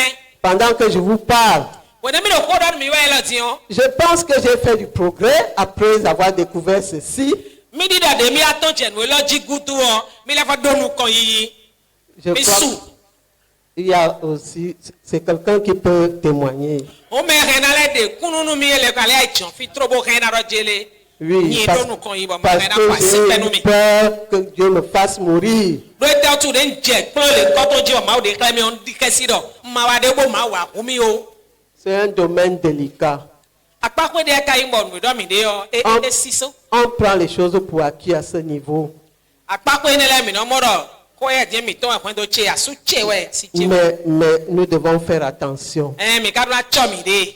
Pendant que je vous parle, We ne mi do ko do mi we lo ti on. je pense que j'ai fait du progrès après avoir découvert ceci. Mi di da de mi aton je no lo ji gutu o. Mi le fa do nu kon yi. Je Mi crois su. qu'il y a aussi, c'est quelqu'un qui peut témoigner. O me he na le de kununu mi ele ka le aichon fi trobo he na ro jele. Oui, Ni parce, do nu kon yi bo ma parce na kwa si que pe j'ai nu eu mi. peur que Dieu me fasse mourir. Lo ta tu de nje plo le ko to ji o ma o de kle mi on di kesi do. Ma wa de bo ma wa ku mi o. C'est un domaine délicat. Akpakwe de ka imbo nu do mi de o. E siso. On prend les choses pour acquis à ce niveau. Akpakwe ne le mi no mo do. Ko ye je mi ton akwen do che asu che we si che. Mais nous devons faire attention. Mi ka do na cho mi de.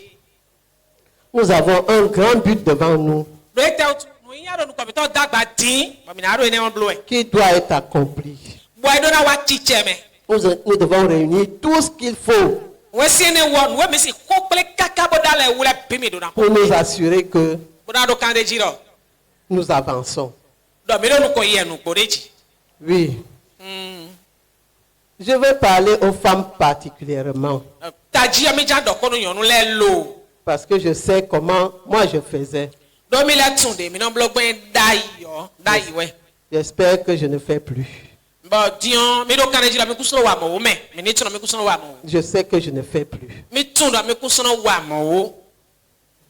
Nous avons un grand but devant nous Lo ta tu no yin aro nu ko mi to dagba din. Ba mi na aro ene won blow e. qui doit être accompli. Bo e do na wa chi che me. Nous devons réunir tout ce qu'il faut We si ne wo we mi si ko ple kaka bo dale wule bi mi do na. pour nous assurer que Bo na do kan de ji do. nous avançons. Do mi do nu ko ye nu ko de ji. Oui. Je vais parler aux femmes particulièrement Ta ji mi ja do ko nu yon nu le lo. parce que je sais comment moi je faisais. Do mi le tun de mi no blogben dai we. J'espère que je ne fais plus. Ba dion mi do kan de ji do mi kusuno wa mo me. Mi ni tun mi kusuno wa mo. Je sais que je ne fais plus. Mi tun do mi kusuno wa mo.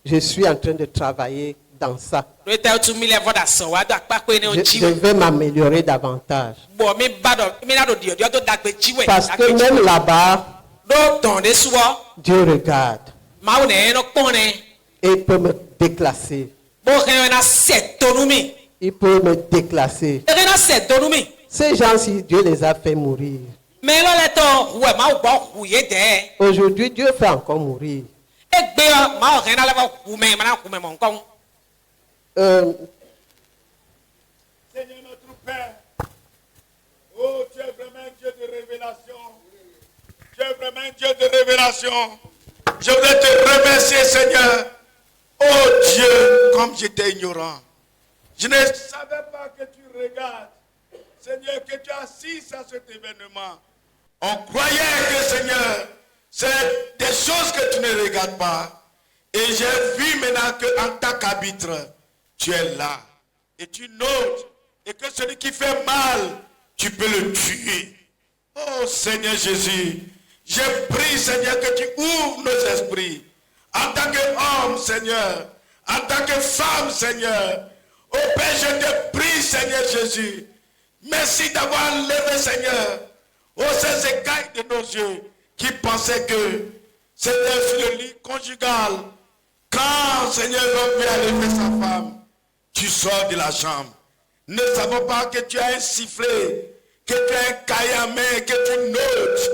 Je suis en train de travailler dans ça. Lo ta tu mi le voda so wa do akpakwe ne o ji Je we. vais m'améliorer davantage. Bo mi ba do mi na do dio do dagbe ji we. Parce que même là-bas, do ton de suwo. Dieu regarde Ma o ne no pon ne. et peut me déclasser. Bo he na set tonu mi. Il peut me déclasser. E na set tonu mi. Ces gens-ci, Dieu les a fait mourir. Mais lo le to we ma o bo hu ye de. Aujourd'hui, Dieu fait encore mourir. E gbe o ma o he na le bo hu me ma na hu me mo nkan. Seigneur notre Père, oh tu es vraiment Dieu de révélation. Tu es vraiment Dieu de révélation. Je voudrais te remercier Seigneur. Oh Dieu, comme j'étais ignorant. Je ne savais pas que tu regardes. Seigneur, que tu assistes à cet événement. On croyait que Seigneur, c'est des choses que tu ne regardes pas. Et j'ai vu maintenant qu'en tant qu'arbitre, tu es là. Et tu notes. Et que celui qui fait mal, tu peux le tuer. Oh Seigneur Jésus, je prie Seigneur que tu ouvres nos esprits. En tant qu'homme Seigneur, en tant que femme Seigneur. Oh Père, je te prie Seigneur Jésus. Merci d'avoir levé Seigneur. Oh ces écailles de nos yeux qui pensaient que c'était sur le lit conjugal. Quand Seigneur l'homme veut aller faire sa femme, tu sors de la chambre. Ne savons pas que tu as un sifflet, que tu as un cahier à main, que tu notes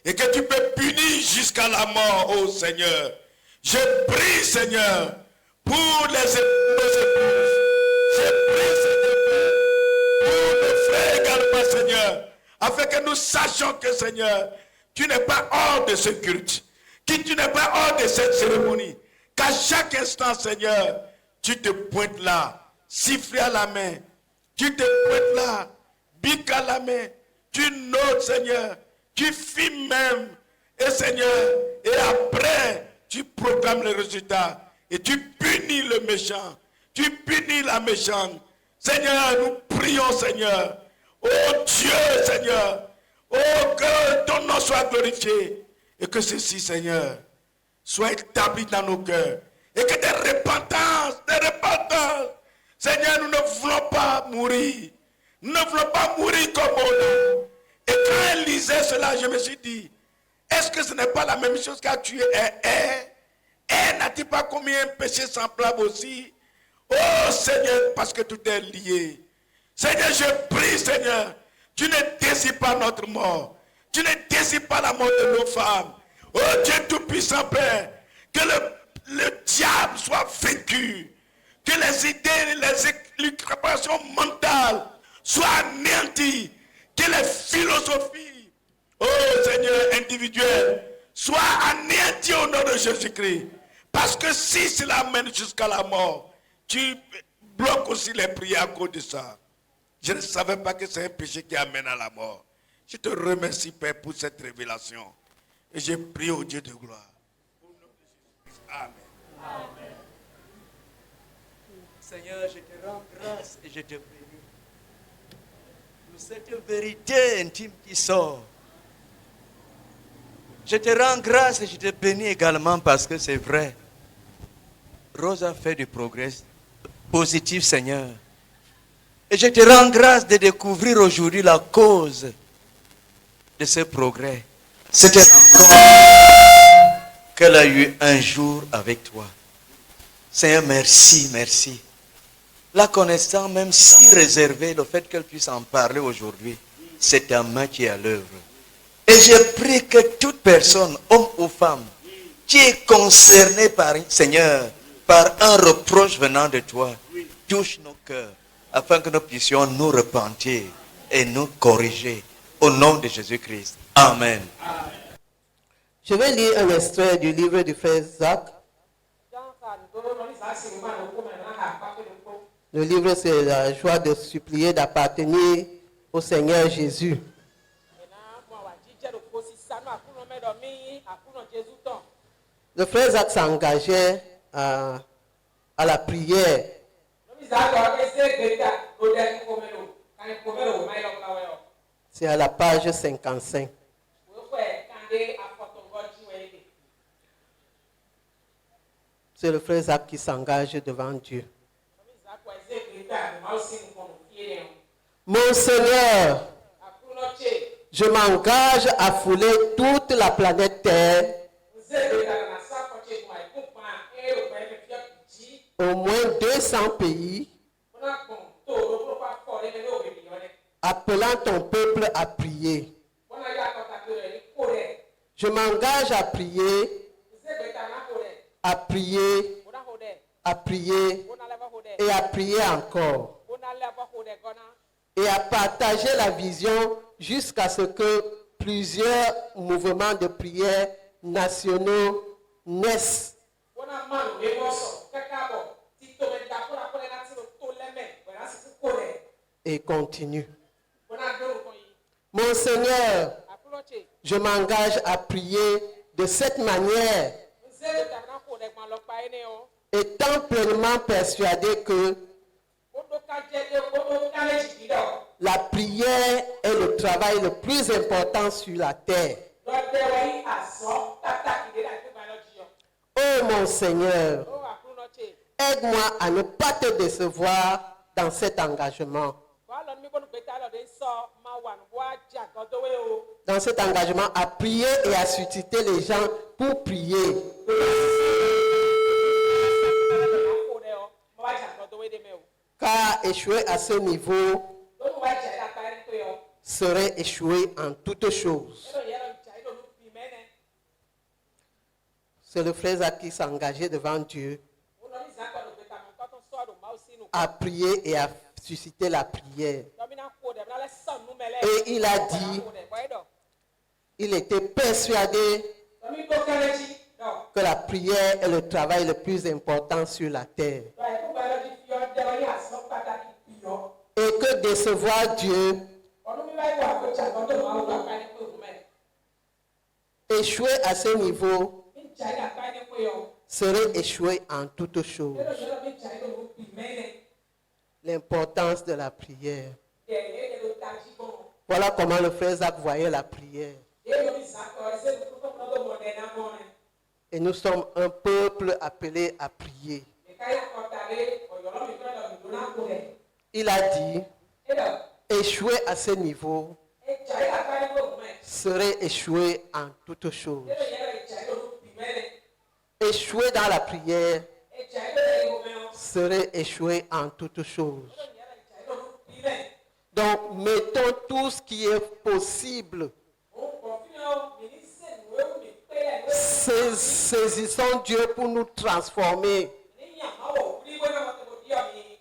et que tu peux punir jusqu'à la mort, oh Seigneur. Je prie, Seigneur, pour nos épouses. Je prie, Seigneur, pour nos frères également, Seigneur, afin que nous sachions que, Seigneur, tu n'es pas hors de ce culte, que tu n'es pas hors de cette cérémonie, qu'à chaque instant, Seigneur, tu te pointes là, sifflet à la main, tu te pointes là, bic à la main, tu notes, Seigneur, tu filmes même, et Seigneur, et après, tu proclames les résultats, et tu punis le méchant, tu punis la méchante. Seigneur, nous prions, Seigneur, oh Dieu, Seigneur, oh que ton nom soit glorifié, et que ceci, Seigneur, soit établi dans nos cœurs, et que des repentances, Seigneur, nous ne voulons pas mourir, nous ne voulons pas mourir comme on. Et quand elle lisait cela, je me suis dit, est-ce que ce n'est pas la même chose qu'a tué n'a-t-il pas commis un péché semblable aussi? Oh Seigneur, parce que tout est lié. Seigneur, je prie, Seigneur, tu ne désires pas notre mort. Tu ne désires pas la mort de nos femmes. Oh Dieu Tout-Puissant, Père, que le diable soit vaincu. Que les idées, les préparations mentales soient anéanties. Que les philosophies, oh Seigneur, individuelles, soient anéanties au nom de Jésus-Christ. Parce que si cela mène jusqu'à la mort, tu bloques aussi les prières à cause de ça. Je ne savais pas que c'est un péché qui amène à la mort. Je te remercie, Père, pour cette révélation. Et je prie au Dieu de gloire. Amen. Amen. Seigneur, je te rends grâce et je te bénis pour cette vérité intime qui sort. Je te rends grâce et je te bénis également parce que c'est vrai. Rose a fait du progrès positif, Seigneur. Et je te rends grâce de découvrir aujourd'hui la cause de ce progrès. Cette rencontre qu'elle a eue un jour avec toi. Seigneur, merci, merci. La connaissance, même si réservée, le fait qu'elle puisse en parler aujourd'hui, c'est ta main qui est à l'œuvre. Et je prie que toute personne, homme ou femme, qui est concernée par, Seigneur, par un reproche venant de toi, touche nos cœurs, afin que nous puissions nous repentir et nous corriger. Au nom de Jésus-Christ. Amen. Je vais lire un extrait du livre du frère Zach. Le livre, c'est la joie de supplier, d'appartenir au Seigneur Jésus. Le frère Zach s'engageait à la prière. C'est à la page 55. C'est le frère Zach qui s'engage devant Dieu. Mon Seigneur, je m'engage à fouler toute la planète Terre au moins 200 pays, appelant ton peuple à prier. Je m'engage à prier, à prier, à prier et à prier encore. Et à partager la vision jusqu'à ce que plusieurs mouvements de prière nationaux naissent. Et continue. Mon Seigneur, je m'engage à prier de cette manière, étant pleinement persuadé que la prière est le travail le plus important sur la terre. Oh mon Seigneur, aide-moi à ne pas te décevoir dans cet engagement. Dans cet engagement à prier et à susciter les gens pour prier. Car échouer à ce niveau serait échouer en toutes choses. C'est le frère Zach qui s'est engagé devant Dieu à prier et à susciter la prière. Et il a dit, il était persuadé que la prière est le travail le plus important sur la terre. Et que décevoir Dieu échouer à ce niveau serait échouer en toutes choses. L'importance de la prière. Voilà comment le frère Zach voyait la prière. Et nous sommes un peuple appelé à prier. Il a dit, échouer à ce niveau serait échouer en toutes choses. Échouer dans la prière serait échouer en toutes choses. Donc, mettons tout ce qui est possible. Saisissons Dieu pour nous transformer.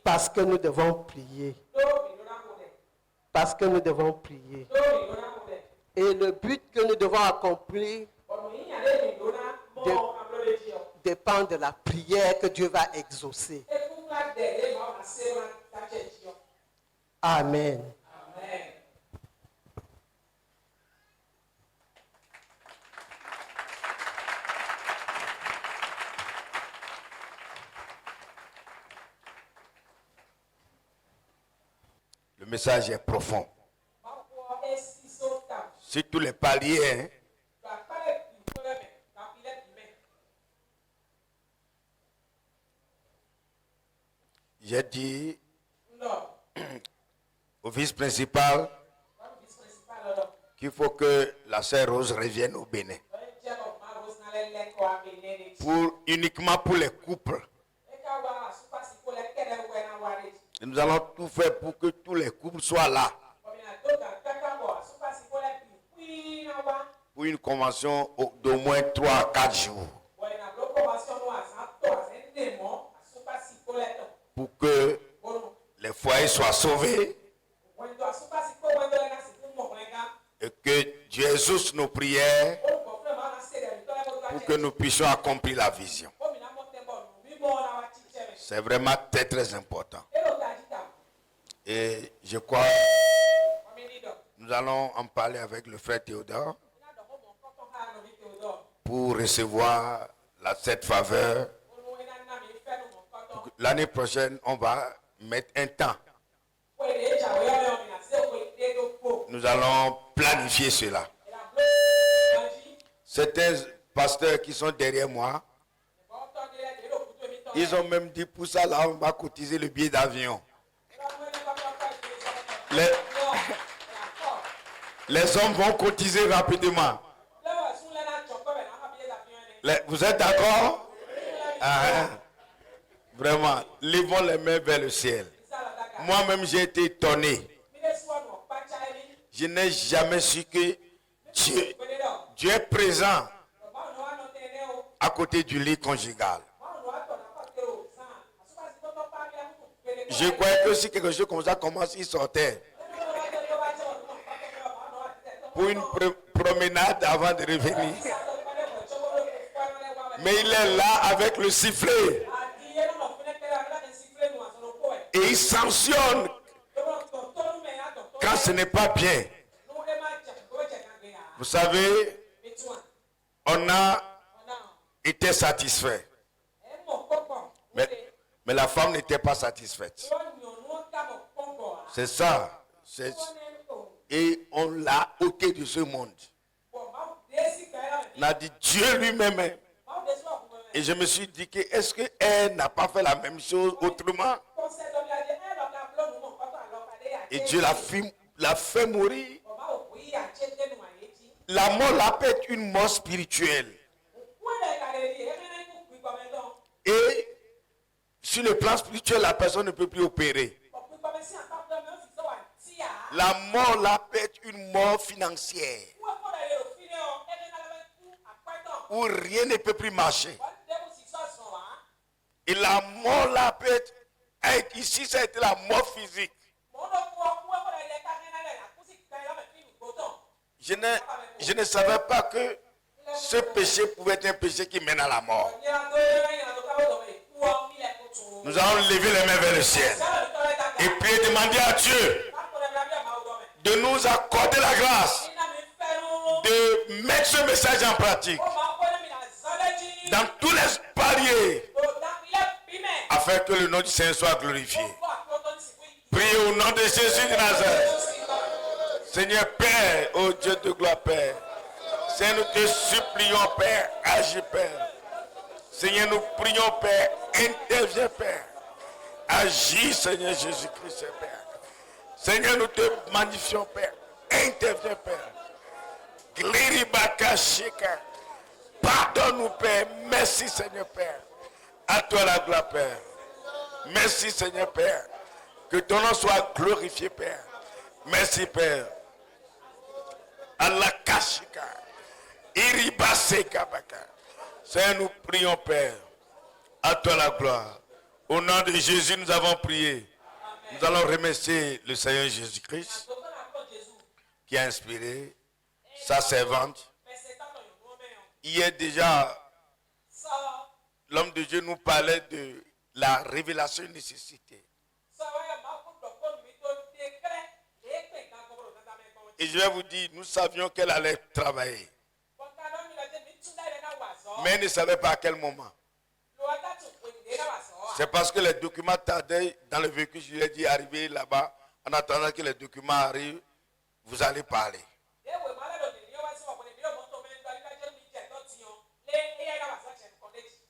Parce que nous devons prier. Parce que nous devons prier. Et le but que nous devons accomplir dépend de la prière que Dieu va exaucer. Amen. Le message est profond. Sur tous les paliers, j'ai dit au vice-principal qu'il faut que la sœur Rose revienne au Bénin. Uniquement pour les couples. Et nous allons tout faire pour que tous les couples soient là. Pour une convention d'au moins 3 à 4 jours. Pour que les foyers soient sauvés. Et que Dieu exauce nos prières. Pour que nous puissions accomplir la vision. C'est vraiment très très important. Et je crois nous allons en parler avec le frère Théodore pour recevoir cette faveur. L'année prochaine, on va mettre un temps. Nous allons planifier cela. Certains pasteurs qui sont derrière moi, ils ont même dit pour ça là, on va cotiser le billet d'avion. Les hommes vont cotiser rapidement. Vous êtes d'accord? Vraiment, levons les mains vers le ciel. Moi-même, j'ai été étonné. Je n'ai jamais su que Dieu est présent à côté du lit conjugal. Je croyais que si quelque chose comme ça commence, il sortait. Pour une promenade avant de revenir. Mais il est là avec le sifflet. Et il sanctionne quand ce n'est pas bien. Vous savez, on a été satisfait. Mais la femme n'était pas satisfaite. C'est ça. Et on l'a ôté de ce monde. On a dit Dieu lui-même. Et je me suis dit que est-ce qu'elle n'a pas fait la même chose autrement? Et Dieu l'a fait mourir. La mort là peut être une mort spirituelle. Et sur le plan spirituel, la personne ne peut plus opérer. La mort là peut être une mort financière. Où rien ne peut plus marcher. Et la mort là peut être ici, ça a été la mort physique. Je ne savais pas que ce péché pouvait être un péché qui mène à la mort. Nous allons lever les mains vers le ciel et puis demander à Dieu de nous accorder la grâce de mettre ce message en pratique dans tous les paliers afin que le nom du Seigneur soit glorifié. Priez au nom de Jésus de Nazareth. Seigneur Père, ô Dieu de gloire Père, Seigneur, nous te supplions Père, agis Père. Seigneur, nous prions Père, interviens Père. Agis Seigneur Jésus-Christ Père. Seigneur, nous te magnifions Père, interviens Père. Gliribaka Shika. Pardonne-nous Père, merci Seigneur Père. À toi la gloire Père. Merci Seigneur Père. Que ton nom soit glorifié Père. Merci Père. Allah Kashika. Iribaseka Baka. Seigneur, nous prions Père. À toi la gloire. Au nom de Jésus, nous avons prié. Nous allons remercier le Seigneur Jésus-Christ qui a inspiré sa servante. Hier déjà, l'homme de Dieu nous parlait de la révélation nécessité. Et je vais vous dire, nous savions qu'elle allait travailler. Mais elle ne savait pas à quel moment. C'est parce que les documents tardaient dans le véhicule. Je lui ai dit, arrivez là-bas. En attendant que les documents arrivent, vous allez parler.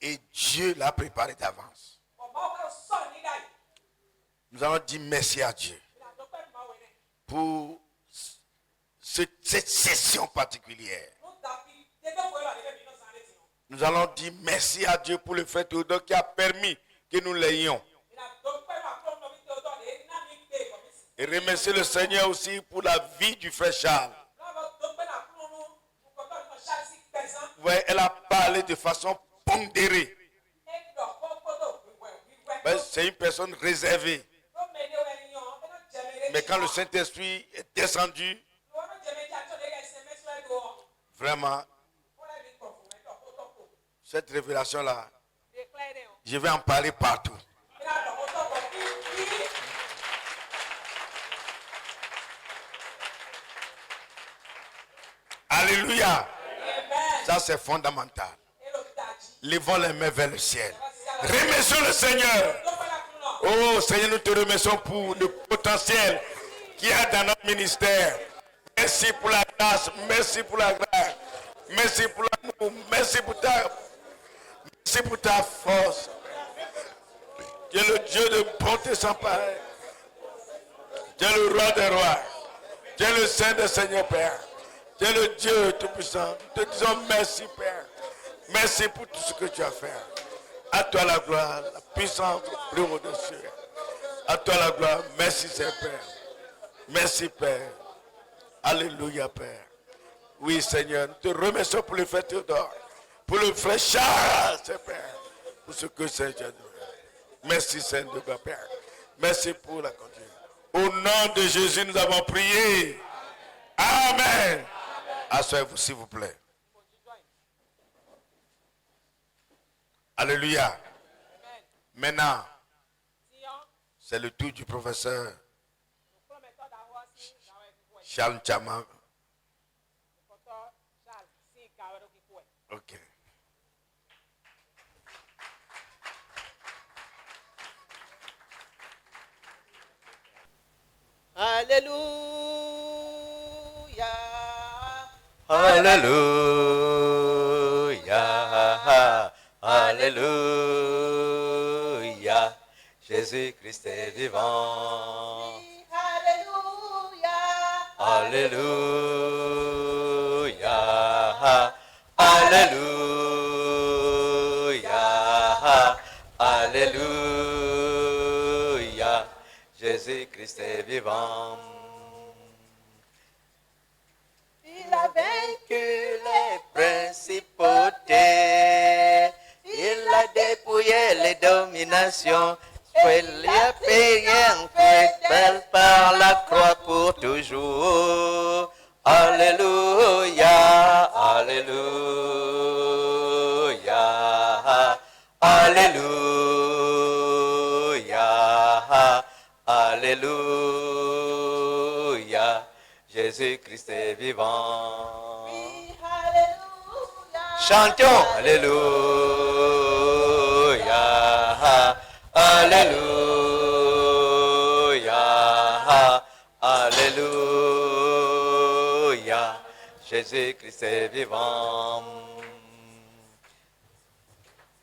Et Dieu l'a préparé d'avance. Nous allons dire merci à Dieu pour cette session particulière. Nous allons dire merci à Dieu pour le frère Théodore qui a permis que nous l'ayons. Et remercier le Seigneur aussi pour la vie du frère Charles. Vous voyez, elle a parlé de façon pondérée. C'est une personne réservée. Mais quand le Saint-Esprit est descendu, vraiment, cette révélation-là, je vais en parler partout. Alléluia. Ça, c'est fondamental. Levons les mains vers le ciel. Remercions le Seigneur. Oh Seigneur, nous te remercions pour le potentiel qu'il y a dans notre ministère. Merci pour la grâce. Merci pour la grâce. Merci pour l'amour. Merci pour ta force. Tu es le Dieu de bonté sans pareil. Tu es le roi des rois. Tu es le Saint des Seigneurs, Père. Tu es le Dieu tout-puissant. Nous te disons merci, Père. Merci pour tout ce que tu as fait. À toi la gloire, la puissance, plus au-dessus. À toi la gloire. Merci, Père. Merci, Père. Alléluia, Père. Oui, Seigneur, nous te remercions pour le frère Théodore, pour le frère Charles, Père, pour ce que Seigneur nous a. Merci, Seigneur, Père. Merci pour la continuité. Au nom de Jésus, nous avons prié. Amen. Asseyez-vous, s'il vous plaît. Alléluia. Maintenant, c'est le tour du professeur Charles Chama. Ok. Alléluia. Alléluia. Alléluia. Jésus-Christ est vivant. Alléluia. Alléluia. Alléluia. Jésus-Christ est vivant. Il a vaincu les principautés. Il a dépouillé les dominations. Il a payé un prix par la croix pour toujours. Alléluia, alléluia, alléluia, alléluia. Jésus-Christ est vivant. Chantons. Alléluia. Alléluia. Alléluia. Jésus-Christ est vivant.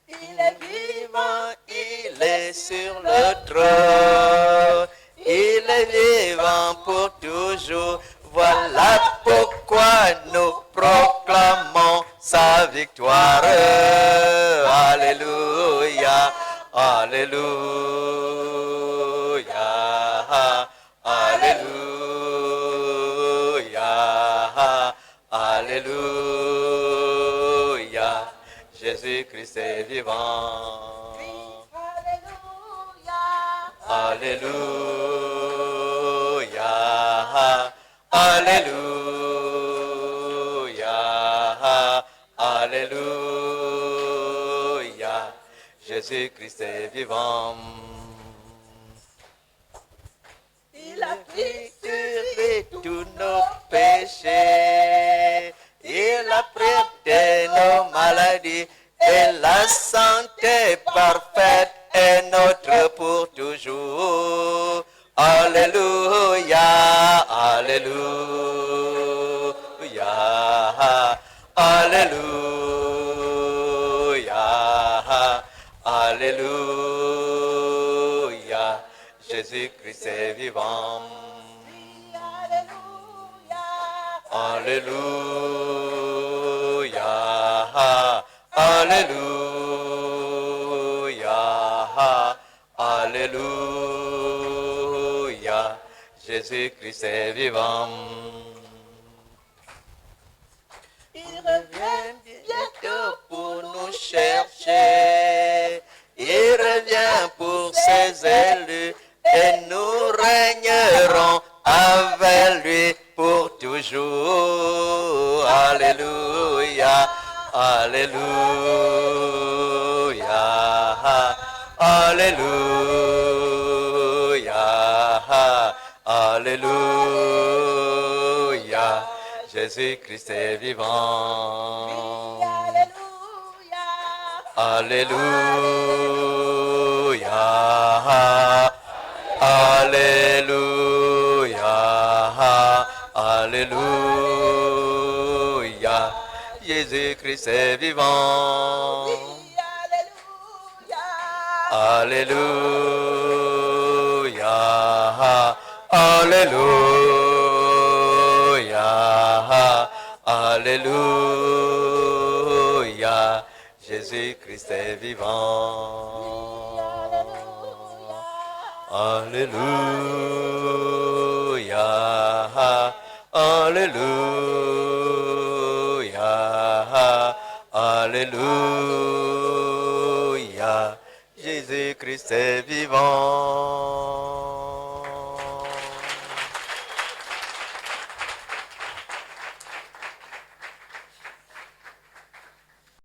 Il est vivant, il est sur le trône. Il est vivant pour toujours. Voilà pourquoi nous proclamons sa victoire. Alléluia. Alléluia. Alléluia. Alléluia. Jésus-Christ est vivant. Alléluia. Alléluia. Alléluia. Jésus-Christ est vivant. Il a pris tous nos péchés. Il a pris nos maladies. Et la santé parfaite est notre pour toujours. Alléluia. Alléluia. Alléluia. Alléluia. Jésus-Christ est vivant. Alléluia. Alléluia. Alléluia. Jésus-Christ est vivant. Il revient bientôt pour nous chercher. Il revient pour ses élus et nous régnerons avec lui pour toujours. Alléluia. Alléluia. Alléluia. Alléluia. Jésus-Christ est vivant. Alléluia. Alléluia. Alléluia. Jésus-Christ est vivant. Alléluia. Alléluia. Alléluia. Jésus-Christ est vivant. Alléluia. Alléluia. Alléluia. Jésus-Christ est vivant.